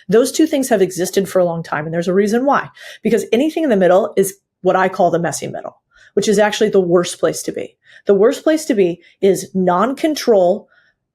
Those two things have existed for a long time. And there's a reason why, because anything in the middle is what I call the messy middle, which is actually the worst place to be. The worst place to be is non-control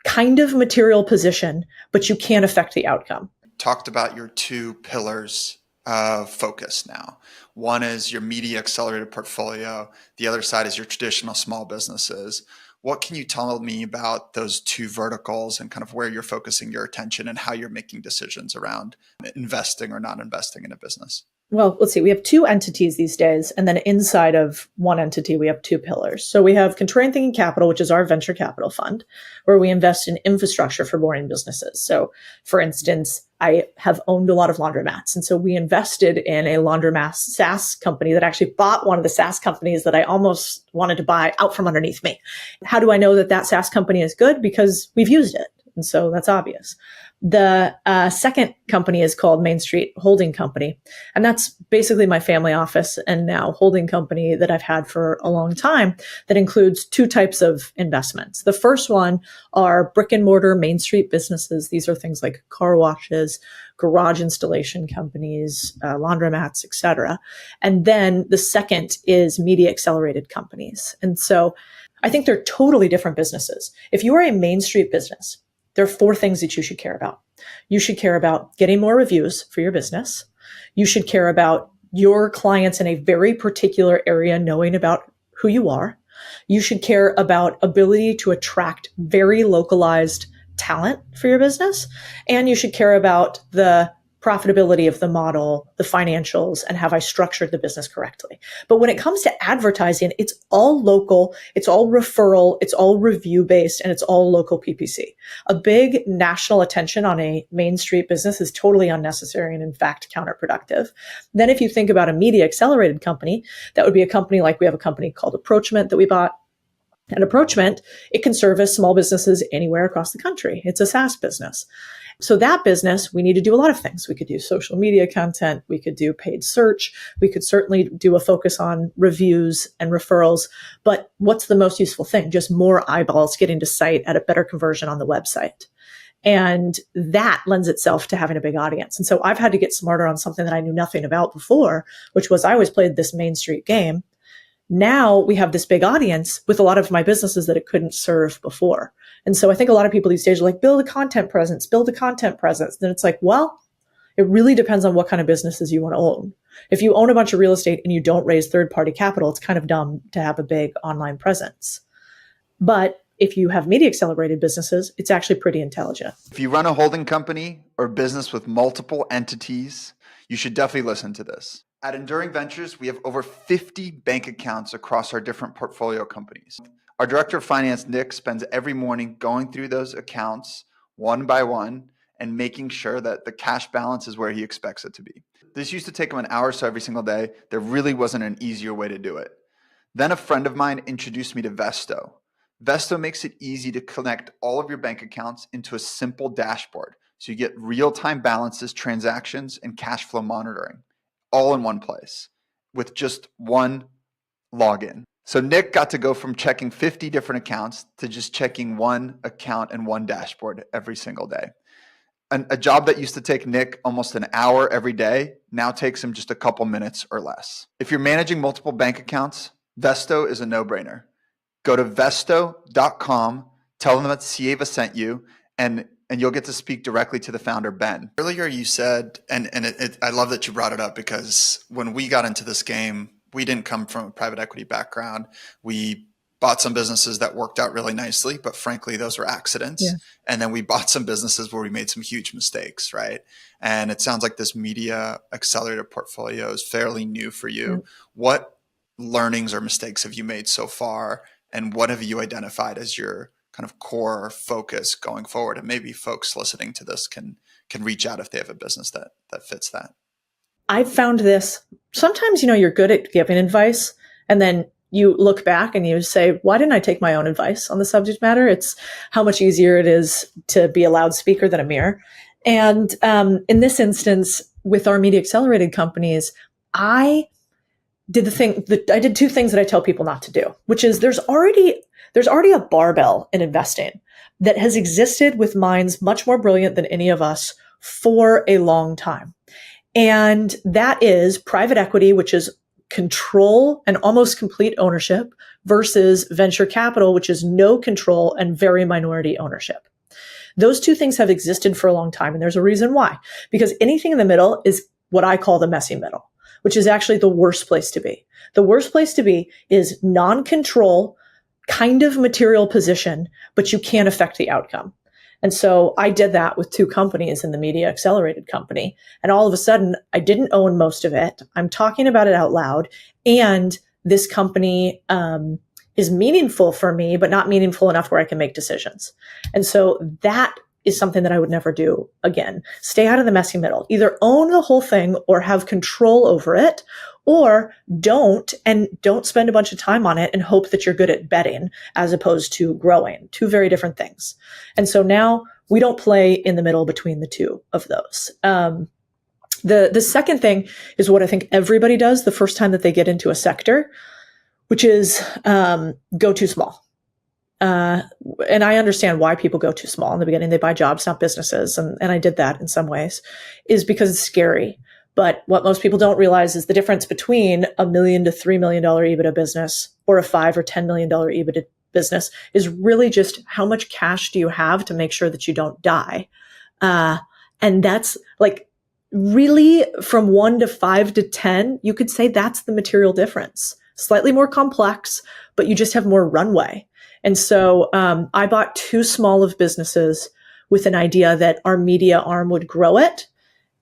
kind of material position, but you can't affect the outcome. Talked about your two pillars of focus now. One is your media accelerated portfolio. The other side is your traditional small businesses. What can you tell me about those two verticals and kind of where you're focusing your attention and how you're making decisions around investing or not investing in a business? Well, let's see. We have two entities these days, and then inside of one entity, we have two pillars. So we have Contrarian Thinking Capital, which is our venture capital fund, where we invest in infrastructure for boring businesses. So, for instance, I have owned a lot of laundromats, and so we invested in a laundromat SaaS company that actually bought one of the SaaS companies that I almost wanted to buy out from underneath me. How do I know that that SaaS company is good? Because we've used it, and so that's obvious. The second company is called Main Street Holding Company. And that's basically my family office and now holding company that I've had for a long time that includes two types of investments. The first one are brick and mortar Main Street businesses. These are things like car washes, garage installation companies, laundromats, etc. And then the second is media accelerated companies. And so I think they're totally different businesses. If you are a Main Street business, there are four things that you should care about. You should care about getting more reviews for your business. You should care about your clients in a very particular area knowing about who you are. You should care about ability to attract very localized talent for your business. And you should care about the profitability of the model, the financials, and have I structured the business correctly. But when it comes to advertising, it's all local, it's all referral, it's all review based, and it's all local PPC. A big national attention on a Main Street business is totally unnecessary and in fact counterproductive. Then if you think about a media accelerated company, that would be a company like we have a company called Approachment that we bought. And Approachment, it can service small businesses anywhere across the country. It's a SaaS business. So that business, we need to do a lot of things. We could do social media content. We could do paid search. We could certainly do a focus on reviews and referrals. But what's the most useful thing? Just more eyeballs getting to site at a better conversion on the website. And that lends itself to having a big audience. And so I've had to get smarter on something that I knew nothing about before, which was I always played this Main Street game. Now we have this big audience with a lot of my businesses that it couldn't serve before. And so I think a lot of people these days are like, build a content presence. Then it's like, well, it really depends on what kind of businesses you want to own. If you own a bunch of real estate and you don't raise third-party capital, it's kind of dumb to have a big online presence. But if you have media accelerated businesses, it's actually pretty intelligent. If you run a holding company or business with multiple entities, you should definitely listen to this. At Enduring Ventures, we have over 50 bank accounts across our different portfolio companies. Our director of finance, Nick, spends every morning going through those accounts one by one and making sure that the cash balance is where he expects it to be. This used to take him an hour or so every single day. There really wasn't an easier way to do it. Then a friend of mine introduced me to Vesto. Vesto makes it easy to connect all of your bank accounts into a simple dashboard. So you get real-time balances, transactions, and cash flow monitoring all in one place with just one login. So Nick got to go from checking 50 different accounts to just checking one account and one dashboard every single day. And a job that used to take Nick almost an hour every day now takes him just a couple minutes or less. If you're managing multiple bank accounts, Vesto is a no-brainer. Go to vesto.com, tell them that Sieva sent you, and you'll get to speak directly to the founder, Ben. Earlier you said, and I love that you brought it up because when we got into this game, we didn't come from a private equity background. We bought some businesses that worked out really nicely, but frankly, those were accidents. Yeah. And then we bought some businesses where we made some huge mistakes, right? And it sounds like this media accelerator portfolio is fairly new for you. Mm-hmm. What learnings or mistakes have you made so far? And what have you identified as your kind of core focus going forward? And maybe folks listening to this can reach out if they have a business that fits that. I've found this. Sometimes, you're good at giving advice and then you look back and you say, why didn't I take my own advice on the subject matter? It's how much easier it is to be a loudspeaker than a mirror. And in this instance, with our media accelerated companies, I did two things that I tell people not to do, which is there's already a barbell in investing that has existed with minds much more brilliant than any of us for a long time. And that is private equity, which is control and almost complete ownership, versus venture capital, which is no control and very minority ownership. Those two things have existed for a long time, and there's a reason why. Because anything in the middle is what I call the messy middle, which is actually the worst place to be. The worst place to be is non-control, kind of material position, but you can't affect the outcome. And so I did that with two companies in the Media Accelerated company. And all of a sudden, I didn't own most of it. I'm talking about it out loud. And this company is meaningful for me, but not meaningful enough where I can make decisions. And so that is something that I would never do again. Stay out of the messy middle. Either own the whole thing or have control over it, or don't spend a bunch of time on it and hope that you're good at betting as opposed to growing. Two very different things. And so now we don't play in the middle between the two of those. The second thing is what I think everybody does the first time that they get into a sector, which is go too small. And I understand why people go too small in the beginning. They buy jobs, not businesses. And I did that in some ways, is because it's scary. But what most people don't realize is the difference between $1 million to $3 million EBITDA business or a $5 or $10 million EBITDA business is really just how much cash do you have to make sure that you don't die. And that's like really from 1 to 5 to 10, you could say that's the material difference. Slightly more complex, but you just have more runway. And so I bought too small of businesses with an idea that our media arm would grow it.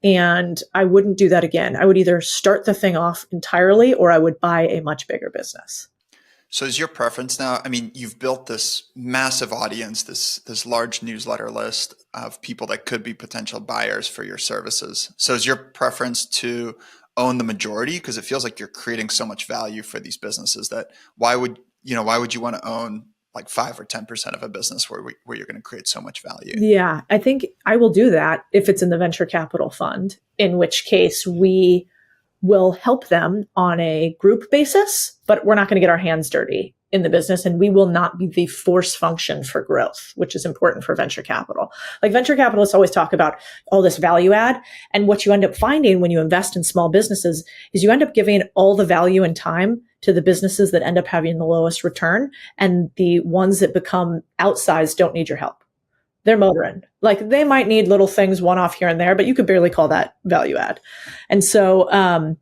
And I wouldn't do that again. I would either start the thing off entirely or I would buy a much bigger business. So is your preference now, I mean, you've built this massive audience, this large newsletter list of people that could be potential buyers for your services. So is your preference to own the majority? Because it feels like you're creating so much value for these businesses that why would you want to own like 5 or 10% of a business where you're going to create so much value? Yeah, I think I will do that if it's in the venture capital fund, in which case we will help them on a group basis, but we're not going to get our hands dirty in the business, and we will not be the force function for growth, which is important for venture capital. Like venture capitalists always talk about all this value add, and what you end up finding when you invest in small businesses is you end up giving all the value and time to the businesses that end up having the lowest return, and the ones that become outsized don't need your help. They're motoring. Like they might need little things one off here and there, but you could barely call that value add. And so,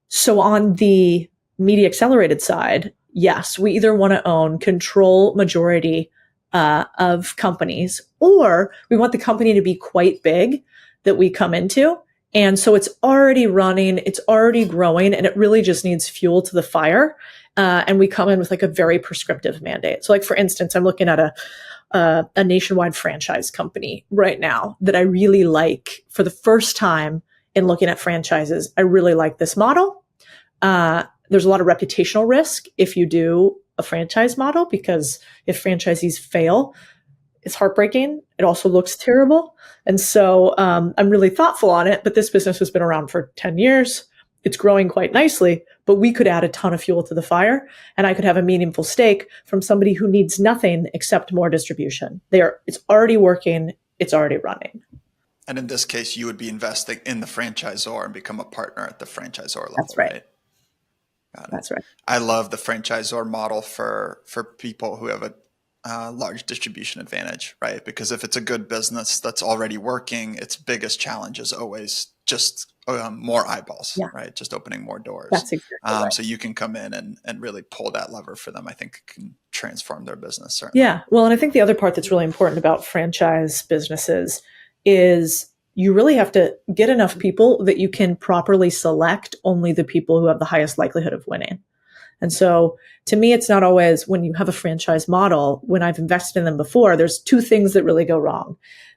so on the Media Accelerated side, yes, we either want to own control majority of companies, or we want the company to be quite big that we come into. And so it's already running, it's already growing, and it really just needs fuel to the fire. And we come in with like a very prescriptive mandate. So like, for instance, I'm looking at a nationwide franchise company right now that I really like. For the first time in looking at franchises, I really like this model. There's a lot of reputational risk if you do a franchise model, because if franchisees fail, it's heartbreaking. It also looks terrible. And so I'm really thoughtful on it, but this business has been around for 10 years. It's growing quite nicely, but we could add a ton of fuel to the fire, and I could have a meaningful stake from somebody who needs nothing except more distribution. It's already working. It's already running. And in this case, you would be investing in the franchisor and become a partner at the franchisor level. That's right. That's right. I love the franchisor model for people who have a large distribution advantage, right? Because if it's a good business that's already working, its biggest challenge is always just more eyeballs, right? Just opening more doors. That's exactly right. So you can come in and really pull that lever for them. I think it can transform their business, certainly. Yeah. Well, and I think the other part that's really important about franchise businesses is you really have to get enough people that you can properly select only the people who have the highest likelihood of winning. And so to me, it's not always, when you have a franchise model, when I've invested in them before, there's two things that really go wrong.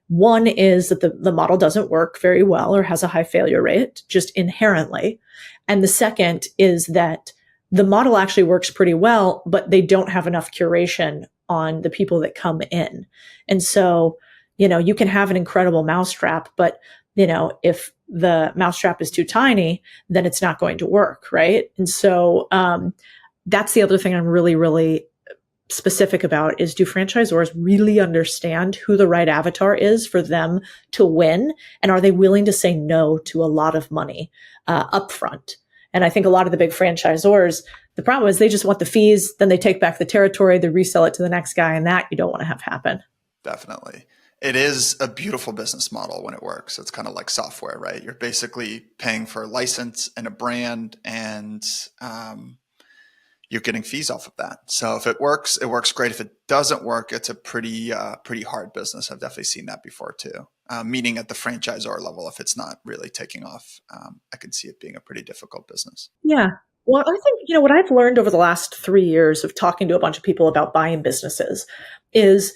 One is that the model doesn't work very well or has a high failure rate, just inherently. And the second is that the model actually works pretty well, but they don't have enough curation on the people that come in. And so, you can have an incredible mousetrap, but, if the mousetrap is too tiny, then it's not going to work, right? And so that's the other thing I'm really, really specific about is, do franchisors really understand who the right avatar is for them to win? And are they willing to say no to a lot of money upfront? And I think a lot of the big franchisors, the problem is they just want the fees, then they take back the territory, they resell it to the next guy, and that you don't want to have happen. Definitely. It is a beautiful business model when it works. It's kind of like software, right? You're basically paying for a license and a brand, and you're getting fees off of that. So if it works great. If it doesn't work, it's a pretty hard business. I've definitely seen that before too. Meaning at the franchisor level, if it's not really taking off, I can see it being a pretty difficult business. Yeah. Well, I think, what I've learned over the last 3 years of talking to a bunch of people about buying businesses is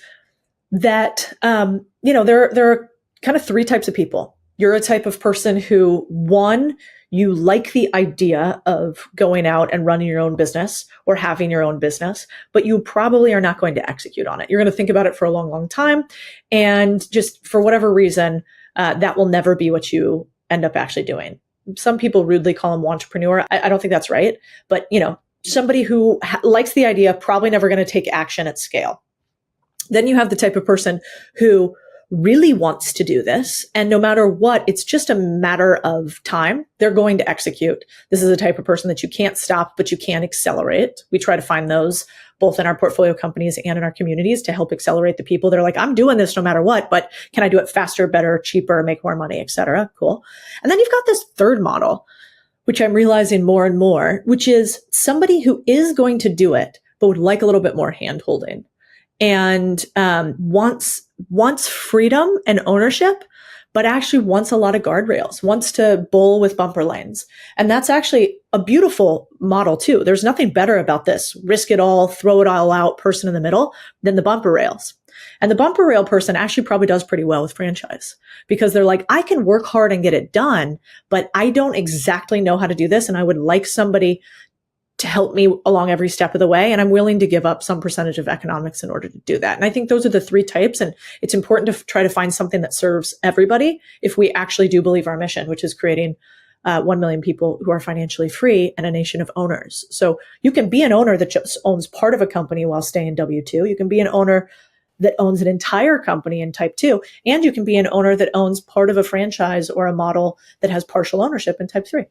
that, there are kind of three types of people. You're a type of person who, one, you like the idea of going out and running your own business or having your own business, but you probably are not going to execute on it. You're going to think about it for a long, long time. And just for whatever reason, that will never be what you end up actually doing. Some people rudely call them entrepreneur. I don't think that's right. But, somebody who likes the idea, probably never going to take action at scale. Then you have the type of person who really wants to do this. And no matter what, it's just a matter of time. They're going to execute. This is the type of person that you can't stop, but you can accelerate. We try to find those both in our portfolio companies and in our communities to help accelerate the people that are like, I'm doing this no matter what, but can I do it faster, better, cheaper, make more money, et cetera? Cool. And then you've got this third model, which I'm realizing more and more, which is somebody who is going to do it, but would like a little bit more hand-holding and wants freedom and ownership, but actually wants a lot of guardrails, wants to bowl with bumper lanes. And that's actually a beautiful model too. There's nothing better about this risk it all, throw it all out person in the middle than the bumper rails. And the bumper rail person actually probably does pretty well with franchise because they're like, I can work hard and get it done, but I don't exactly know how to do this. And I would like somebody to help me along every step of the way. And I'm willing to give up some percentage of economics in order to do that. And I think those are the three types. And it's important to try to find something that serves everybody if we actually do believe our mission, which is creating 1 million people who are financially free and a nation of owners. So you can be an owner that just owns part of a company while staying W-2. You can be an owner that owns an entire company in type 2. And you can be an owner that owns part of a franchise or a model that has partial ownership in type 3.